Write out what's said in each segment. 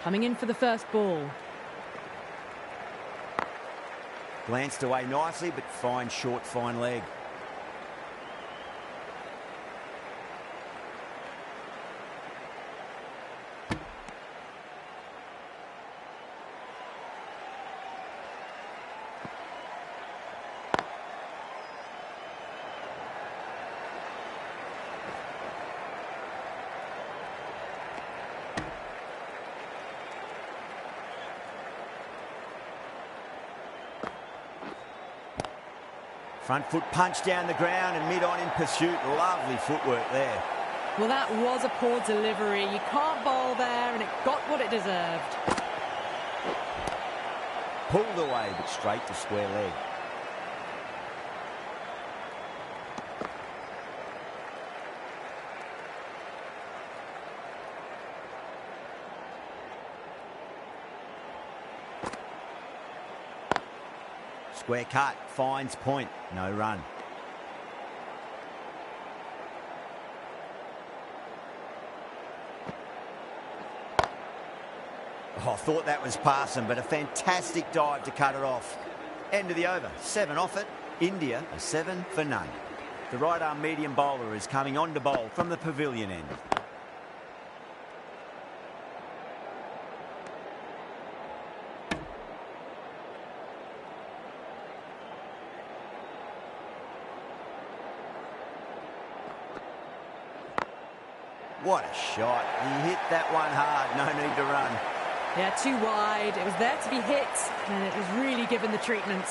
coming in for the first ball. Glanced away nicely, but fine short, fine leg. Front foot punch down the ground and mid-on in pursuit. Lovely footwork there. Well, that was a poor delivery. You can't bowl there, and it got what it deserved. Pulled away, but straight to square leg. Square cut, finds point, no run. Oh, I thought that was passing, but a fantastic dive to cut it off. End of the over, 7 off it. India are 7 for none. The right arm medium bowler is coming on to bowl from the pavilion end. What a shot. He hit that one hard. No need to run. Yeah, too wide. It was there to be hit, and it was really given the treatment.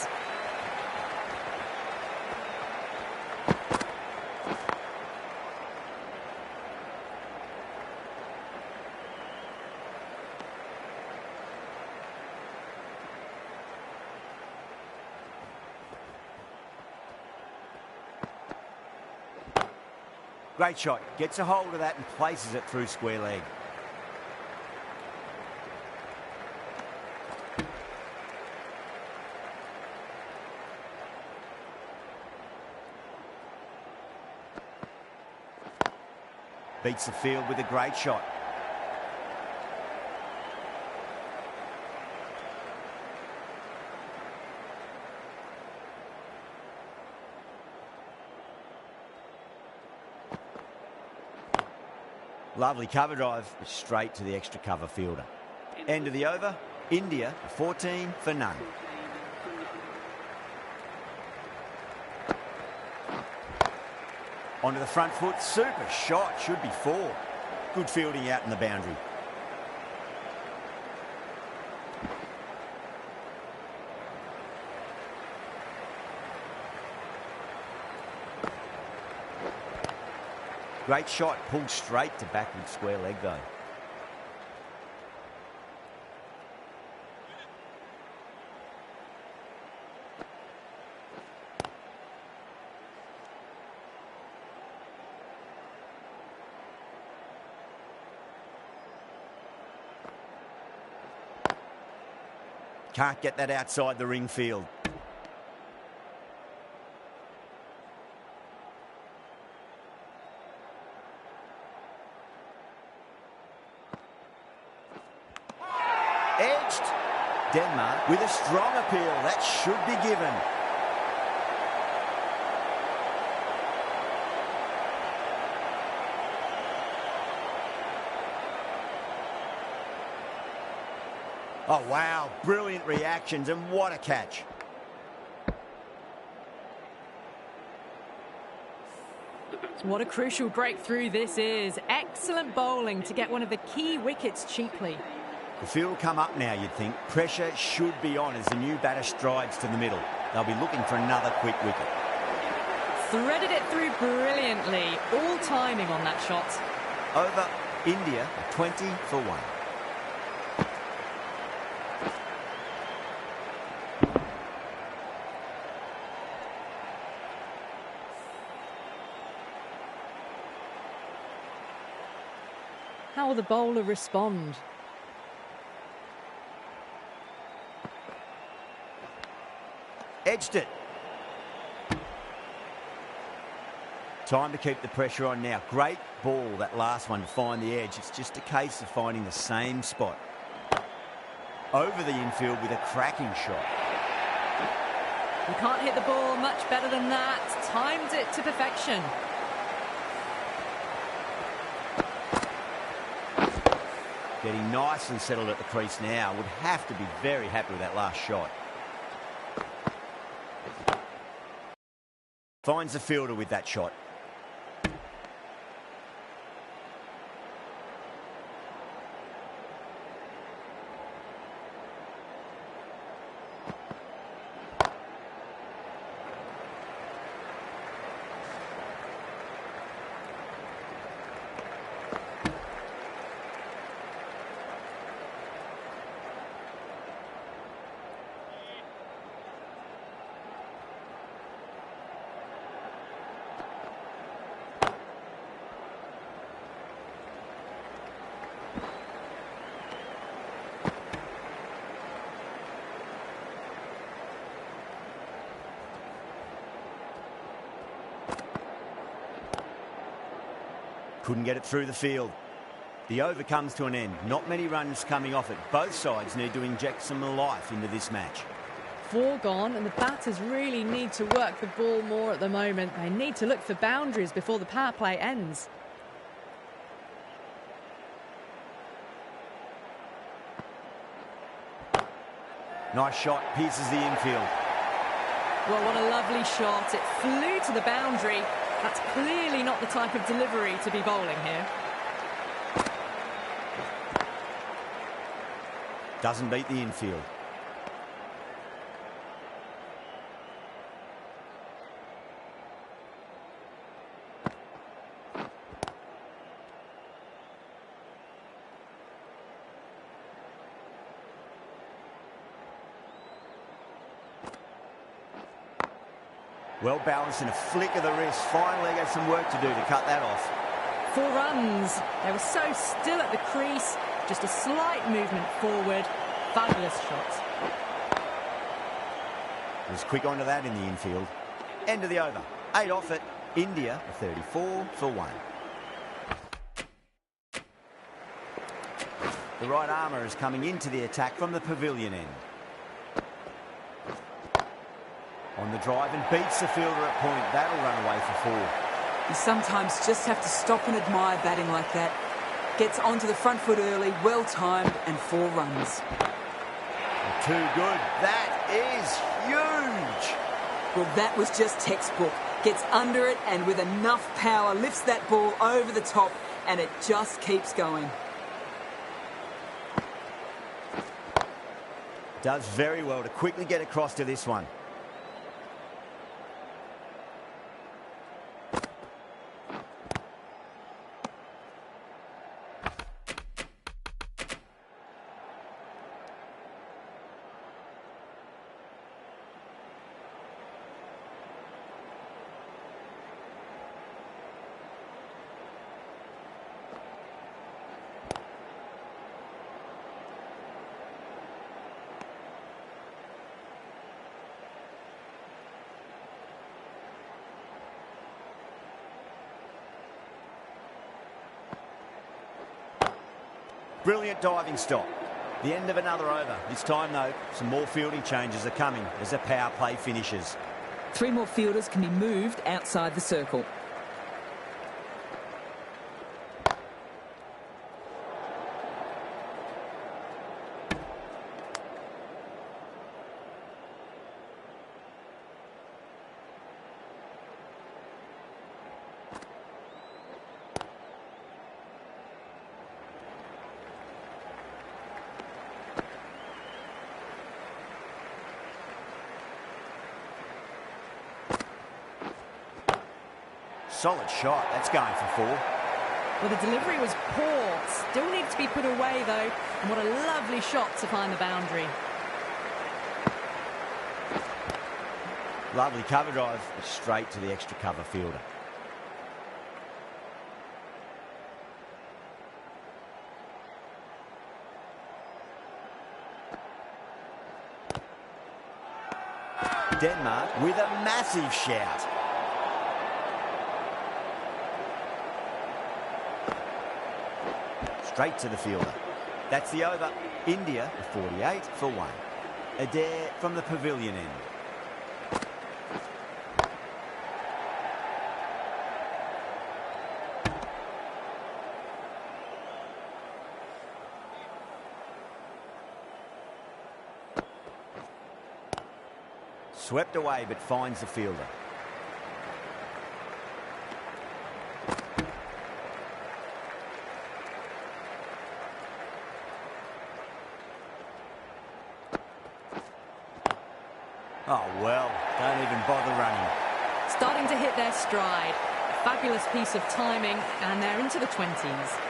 Great shot. Gets a hold of that and places it through square leg. Beats the field with a great shot. Lovely cover drive, straight to the extra cover fielder. End of the over, India 14 for none. Onto the front foot, super shot, should be 4. Good fielding out in the boundary. Great shot, pulled straight to backward square leg though. Can't get that outside the ring field. Edged. Denmark with a strong appeal. That should be given. Oh, wow. Brilliant reactions, and what a catch. What a crucial breakthrough this is. Excellent bowling to get one of the key wickets cheaply. The field will come up now, you'd think. Pressure should be on as the new batter strides to the middle. They'll be looking for another quick wicket. Threaded it through brilliantly. All timing on that shot. Over, India 20 for 1. How will the bowler respond? Edged it. Time to keep the pressure on now. Great ball, that last one, to find the edge. It's just a case of finding the same spot. over the infield with a cracking shot. You can't hit the ball much better than that. Timed it to perfection. Getting nicely settled at the crease now. Would have to be very happy with that last shot. Finds the fielder with that shot. Couldn't get it through the field. The over comes to an end. Not many runs coming off it. Both sides need to inject some life into this match. 4 gone, and the batters really need to work the ball more at the moment. They need to look for boundaries before the power play ends. Nice shot, pierces the infield. Well, what a lovely shot. It flew to the boundary. That's clearly not the type of delivery to be bowling here. Doesn't beat the infield. Well balanced and a flick of the wrist. Finally got some work to do to cut that off. 4 runs. They were so still at the crease. Just a slight movement forward. Fabulous shot. Was quick onto that in the infield. End of the over. 8 off it. India 34 for 1. The right armour is coming into the attack from the pavilion end. On the drive and beats the fielder at point. That'll run away for 4. You sometimes just have to stop and admire batting like that. Gets onto the front foot early, well timed, and 4 runs. Too good. That is huge. Well, that was just textbook. Gets under it and with enough power lifts that ball over the top, and it just keeps going. Does very well to quickly get across to this one. Brilliant diving stop. The end of another over. This time, though, some more fielding changes are coming as the power play finishes. 3 more fielders can be moved outside the circle. Solid shot. That's going for 4. Well, the delivery was poor. Still needs to be put away, though. And what a lovely shot to find the boundary. Lovely cover drive, straight to the extra cover fielder. Denmark with a massive shout. Straight to the fielder. That's the over. India, 48 for 1. Adair from the pavilion end. Swept away but finds the fielder. Oh, well, don't even bother running. Starting to hit their stride. A fabulous piece of timing, and they're into the 20s.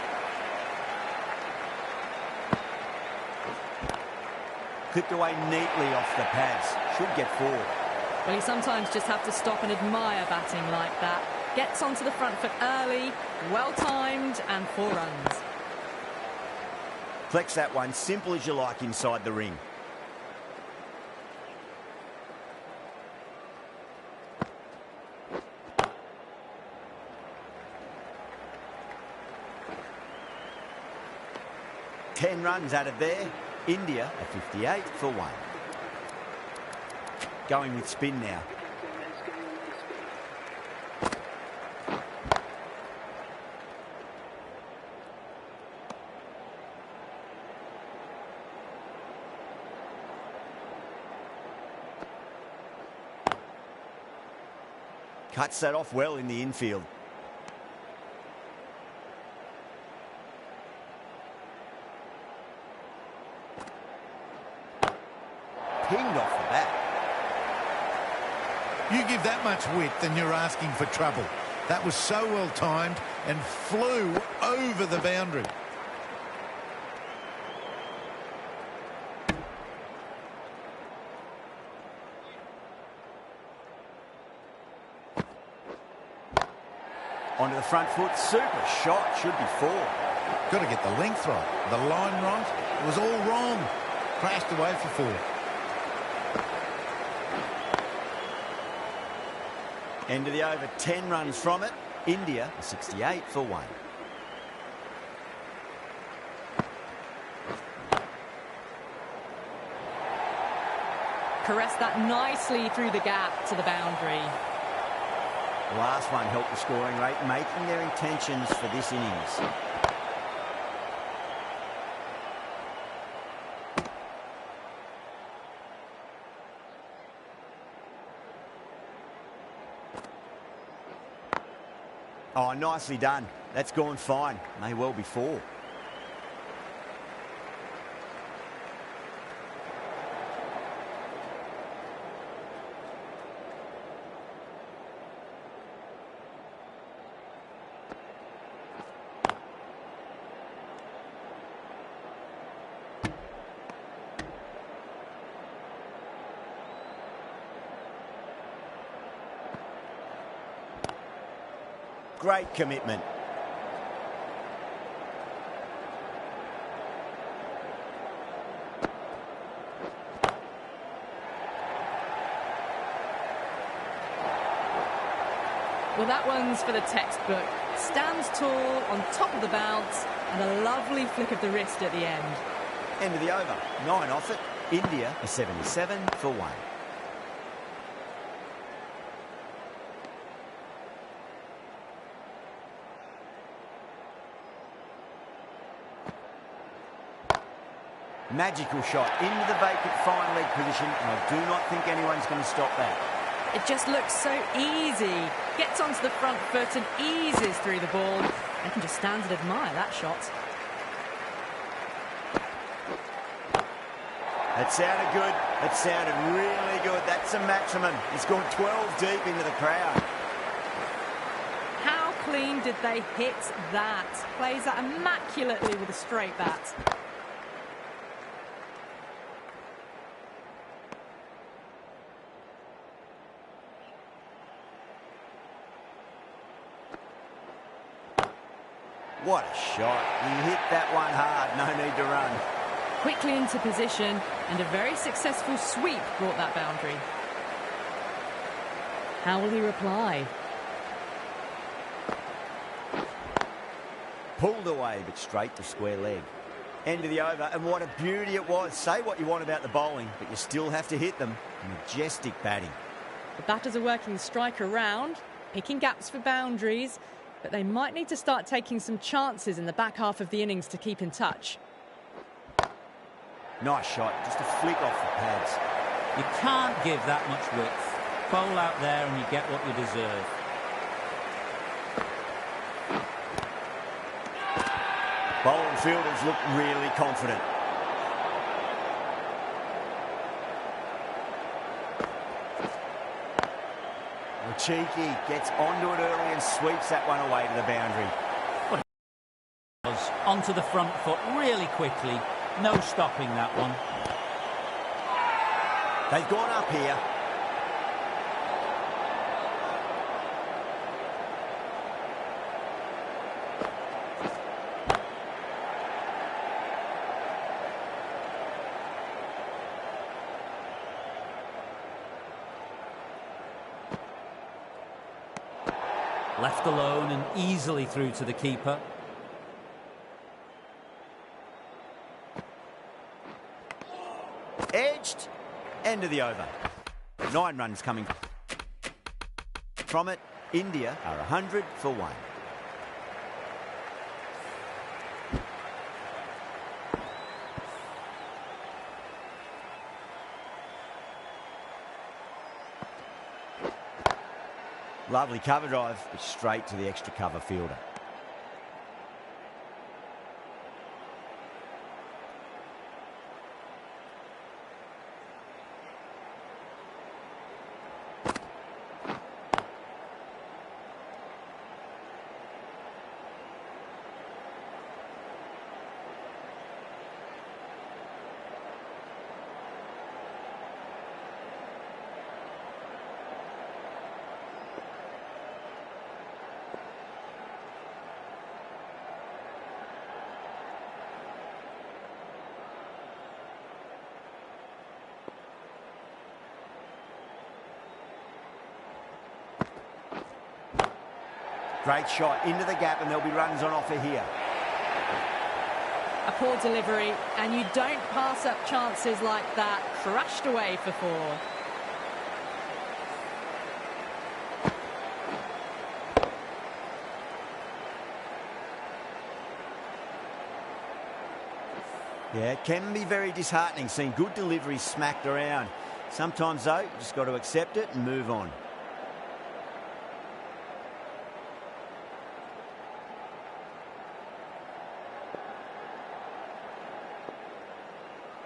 Clipped away neatly off the pads. Should get forward. Well, you sometimes just have to stop and admire batting like that. Gets onto the front foot early, well-timed, and 4 runs. Flex that one, simple as you like inside the ring. Ten runs added there. India at 58 for 1. Going with spin now. Cuts that off well in the infield. Pinged off the bat. You give that much width and you're asking for trouble. That was so well timed and flew over the boundary. Onto the front foot, super shot, should be 4. Got to get the length right, the line right. It was all wrong. Crashed away for 4. End of the over, 10 runs from it. India, 68 for 1. Caressed that nicely through the gap to the boundary. The last one helped the scoring rate, making their intentions for this innings. Oh, nicely done. That's gone fine. May well be 4. Great commitment. Well, that one's for the textbook. Stands tall on top of the bounce and a lovely flick of the wrist at the end. End of the over. 9 off it. India, 77 for 1. Magical shot into the vacant fine leg position, and I do not think anyone's going to stop that. It just looks so easy. Gets onto the front foot and eases through the ball. They can just stand and admire that shot. That sounded good. That sounded really good. That's a maximum. It's gone 12 deep into the crowd. How clean did they hit that? Plays that immaculately with a straight bat. What a shot. He hit that one hard. No need to run. Quickly into position, and a very successful sweep brought that boundary. How will he reply? Pulled away, but straight to square leg. End of the over, and what a beauty it was. Say what you want about the bowling, but you still have to hit them. Majestic batting. The batters are working the strike around, picking gaps for boundaries, but they might need to start taking some chances in the back half of the innings to keep in touch. Nice shot, just a flick off the pads. You can't give that much width. Bowl out there and you get what you deserve. Bowling fielders look really confident. Well, Cheeky gets onto it early and sweeps that one away to the boundary. Onto the front foot really quickly. No stopping that one. They've gone up here. Left alone and easily through to the keeper. Edged. End of the over. 9 runs coming from it. India are 100 for 1. Lovely cover drive, but straight to the extra cover fielder. Great shot into the gap, and there'll be runs on offer here. A poor delivery, and you don't pass up chances like that. Crashed away for 4. Yeah, it can be very disheartening seeing good deliveries smacked around. Sometimes, though, you just got to accept it and move on.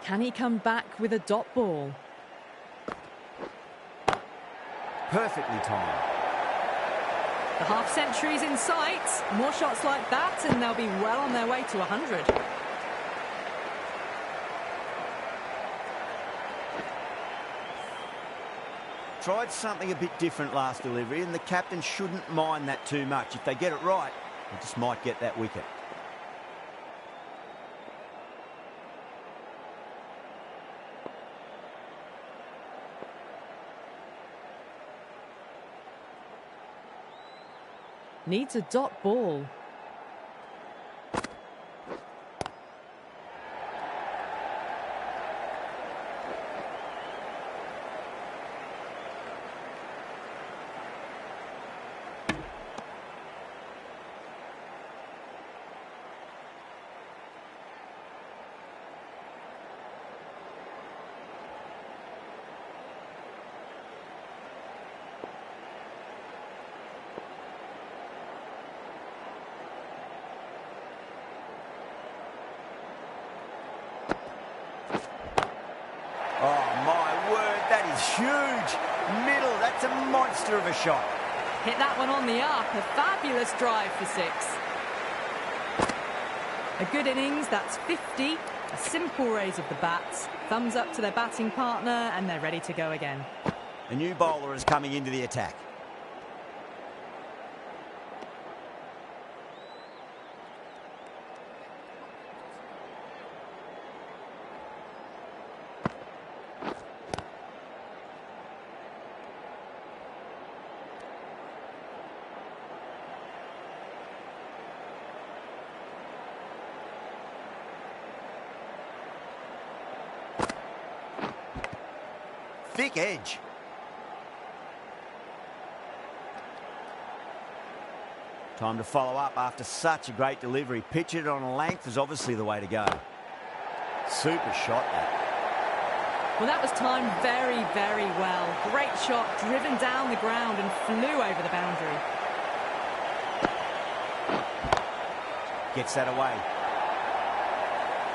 Can he come back with a dot ball? Perfectly timed. The half-century's in sight. More shots like that and they'll be well on their way to 100. Tried something a bit different last delivery, and the captain shouldn't mind that too much. If they get it right, they just might get that wicket. Needs a dot ball. Oh, my word, that is huge. Middle, that's a monster of a shot. Hit that one on the arc. A fabulous drive for 6. A good innings, that's 50. A simple raise of the bats. Thumbs up to their batting partner, and they're ready to go again. A new bowler is coming into the attack. thick edge. Time to follow up after such a great delivery. Pitch it on a length is obviously the way to go. Super shot that. Well, that was timed very, very well. Great shot, driven down the ground and flew over the boundary. Gets that away.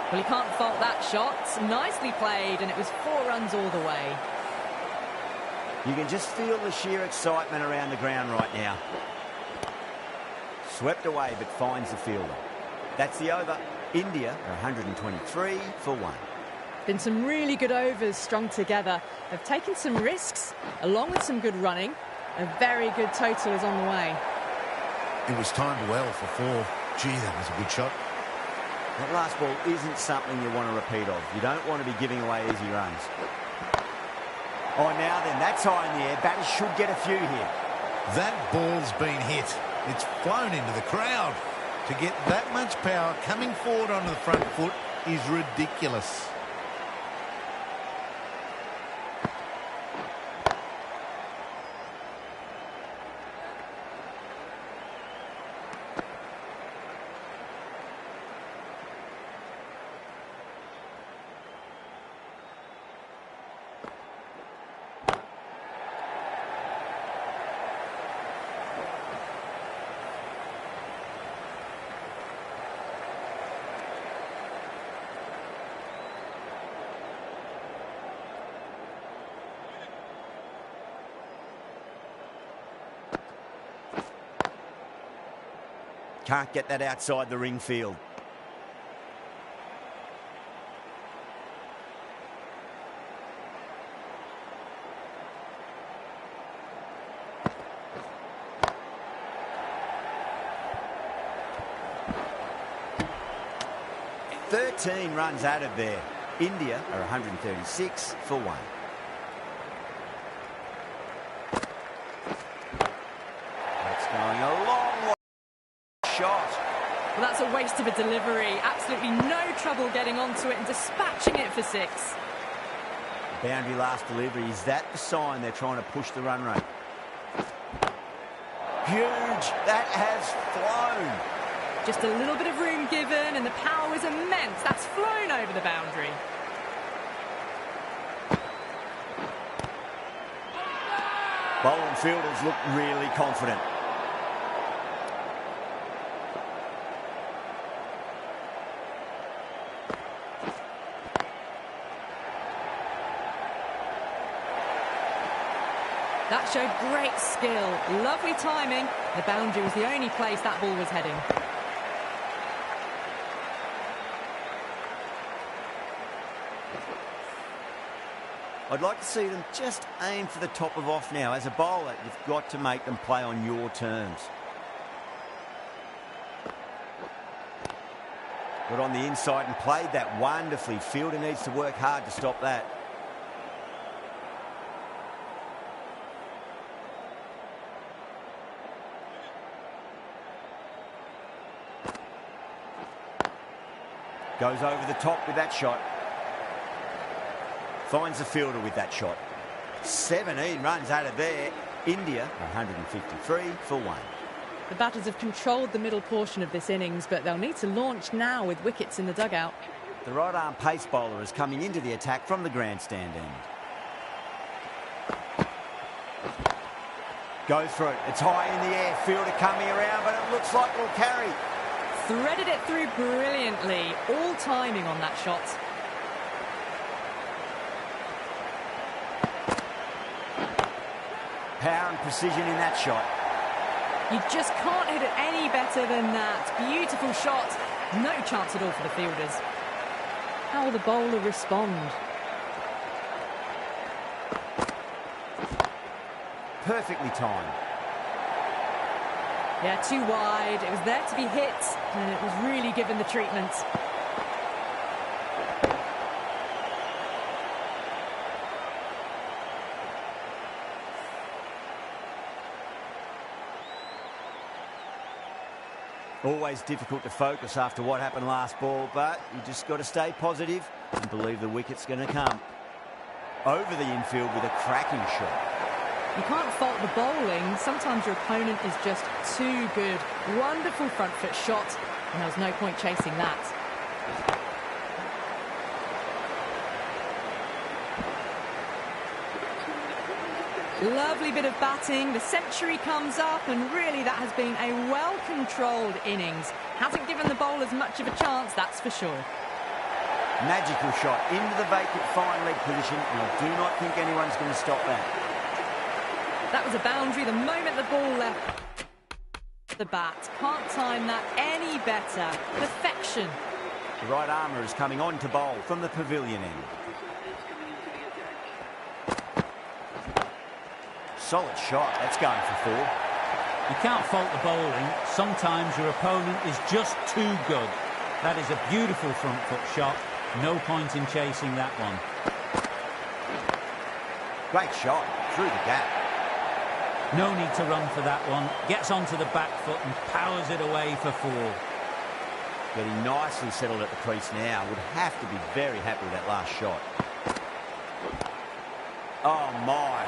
Well, you can't fault that shot. Nicely played, and it was 4 runs all the way. You can just feel the sheer excitement around the ground right now. Swept away, but finds the fielder. That's the over. India are 123 for 1. Been some really good overs strung together. They've taken some risks, along with some good running. A very good total is on the way. It was timed well for 4. Gee, that was a good shot. That last ball isn't something you want to repeat of. You don't want to be giving away easy runs. Oh, now then, that's high in the air. Batters should get a few here. That ball's been hit. It's flown into the crowd. To get that much power coming forward onto the front foot is ridiculous. Can't get that outside the ring field. Thirteen runs out of there. India are 136 for 1. That's going a long way. Shot. Well, that's a waste of a delivery. Absolutely no trouble getting onto it and dispatching it for 6. Boundary last delivery. Is that the sign they're trying to push the run rate? Huge. That has flown. Just a little bit of room given and the power was immense. That's flown over the boundary. Bowling fielders look really confident. That showed great skill, lovely timing. The boundary was the only place that ball was heading. I'd like to see them just aim for the top of off now. As a bowler, you've got to make them play on your terms. Got on the inside and played that wonderfully. Fielder needs to work hard to stop that. Goes over the top with that shot. Finds the fielder with that shot. 17 runs out of there. India 153 for 1. The batters have controlled the middle portion of this innings, but they'll need to launch now with wickets in the dugout. The right-arm pace bowler is coming into the attack from the grandstand end. Go for it. It's high in the air. Fielder coming around, but it looks like it'll carry. Threaded it through brilliantly. All timing on that shot. Power and precision in that shot. You just can't hit it any better than that. Beautiful shot. No chance at all for the fielders. How will the bowler respond? Perfectly timed. Yeah, too wide. It was there to be hit, and it was really given the treatment. Always difficult to focus after what happened last ball, but you just got to stay positive and believe the wicket's going to come. over the infield with a cracking shot. You can't fault the bowling. Sometimes your opponent is just too good. Wonderful front foot shot, and there was no point chasing that. Lovely bit of batting. The century comes up, and really that has been a well-controlled innings. Hasn't given the bowlers much of a chance, that's for sure. Magical shot into the vacant fine leg position, and I do not think anyone's going to stop that. That was a boundary the moment the ball left the bat. Can't time that any better. Perfection. The right armour is coming on to bowl from the pavilion end. Solid shot. That's going for 4. You can't fault the bowling. Sometimes your opponent is just too good. That is a beautiful front foot shot. No point in chasing that one. Great shot through the gap. No need to run for that one. Gets onto the back foot and powers it away for 4. Getting nicely settled at the crease now. Would have to be very happy with that last shot. Oh my,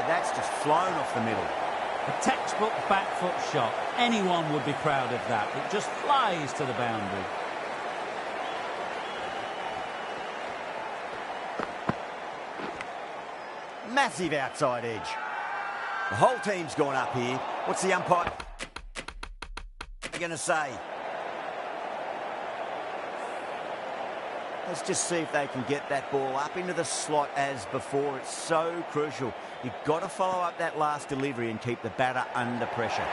that's just flown off the middle. A textbook back foot shot. Anyone would be proud of that. It just flies to the boundary. Massive outside edge. The whole team's gone up here. What's the umpire going to say? Let's just see if they can get that ball up into the slot as before. It's so crucial. You've got to follow up that last delivery and keep the batter under pressure.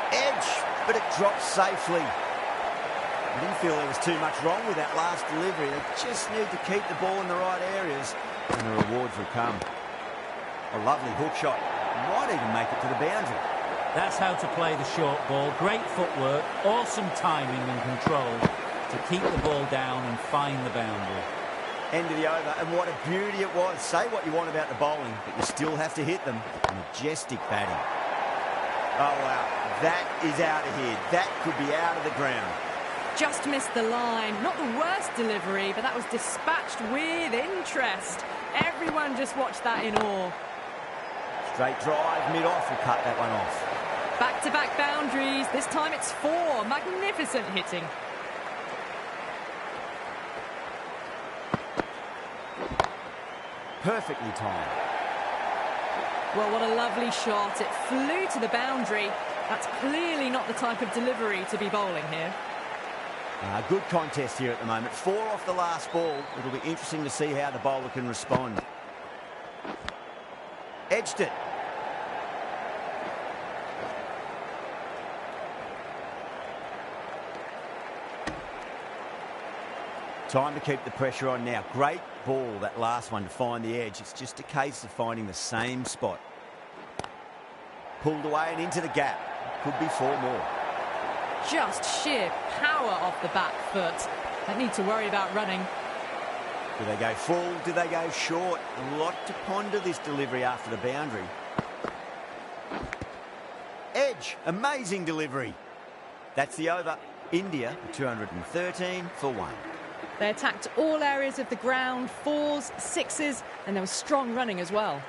Edge, but it drops safely. I didn't feel there was too much wrong with that last delivery. They just need to keep the ball in the right areas and the rewards will come. A lovely hook shot. Might even make it to the boundary. That's how to play the short ball. Great footwork, awesome timing and control to keep the ball down and find the boundary. End of the over, and what a beauty it was. Say what you want about the bowling, but you still have to hit them. Majestic batting. Oh, wow. That is out of here. That could be out of the ground. Just missed the line. Not the worst delivery, but that was dispatched with interest. Everyone just watched that in awe. Straight drive, mid-off, will cut that one off. Back-to-back boundaries. This time it's 4. Magnificent hitting. Perfectly timed. Well, what a lovely shot. It flew to the boundary. That's clearly not the type of delivery to be bowling here. Good contest here at the moment. 4 off the last ball. It'll be interesting to see how the bowler can respond. Edged it. Time to keep the pressure on now. Great ball, that last one, to find the edge. It's just a case of finding the same spot. Pulled away and into the gap. Could be 4 more. Just sheer power off the back foot. Don't need to worry about running. Do they go full? Do they go short? A lot to ponder this delivery after the boundary. Edge, amazing delivery. That's the over. India, 213 for 1. They attacked all areas of the ground, 4s, 6s, and there was strong running as well.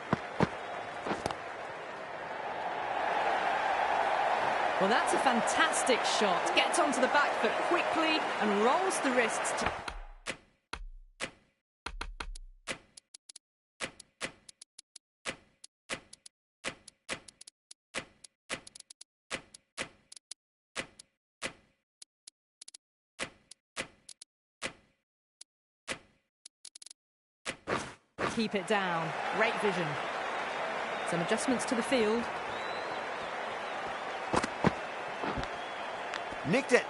Well, that's a fantastic shot. Gets onto the back foot quickly and rolls the wrists to... keep it down. Great vision. Some adjustments to the field. Nicked it.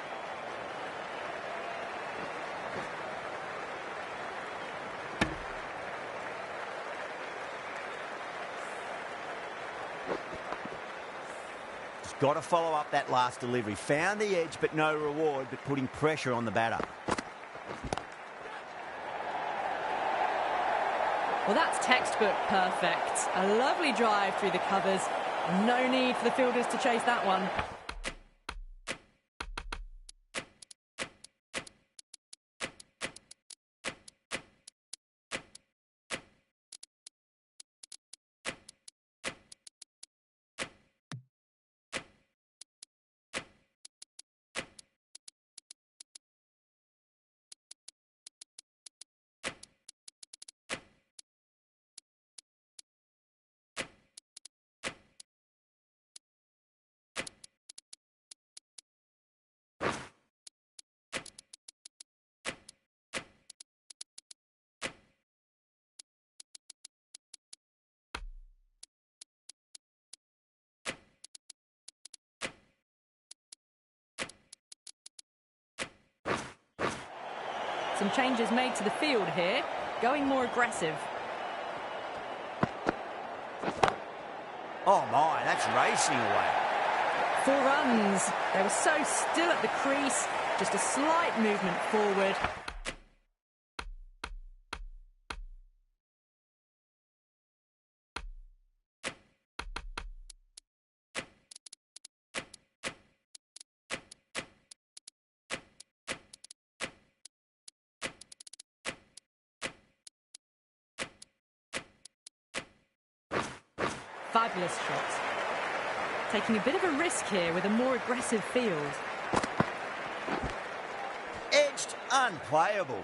Just got to follow up that last delivery. Found the edge, but no reward, but putting pressure on the batter. Well, that's textbook perfect. A lovely drive through the covers. No need for the fielders to chase that one. Some changes made to the field here, going more aggressive. Oh my, that's racing away. 4 runs. They were so still at the crease, just a slight movement forward. Fabulous shot. Taking a bit of a risk here with a more aggressive field. Edged, unplayable.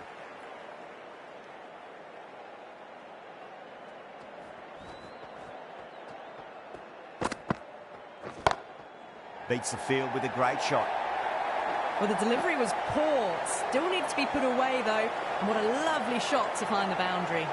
Beats the field with a great shot. Well, the delivery was poor. Still needs to be put away, though. And what a lovely shot to find the boundary.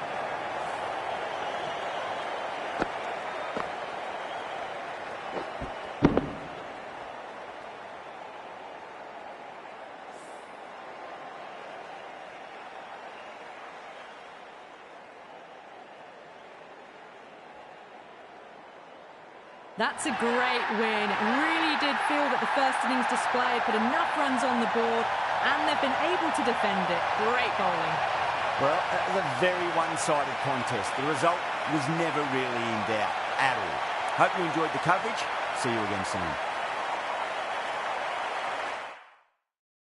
That's a great win. Really did feel that the first innings display put enough runs on the board and they've been able to defend it. Great bowling. Well, it was a very one-sided contest. The result was never really in doubt at all. Hope you enjoyed the coverage. See you again soon.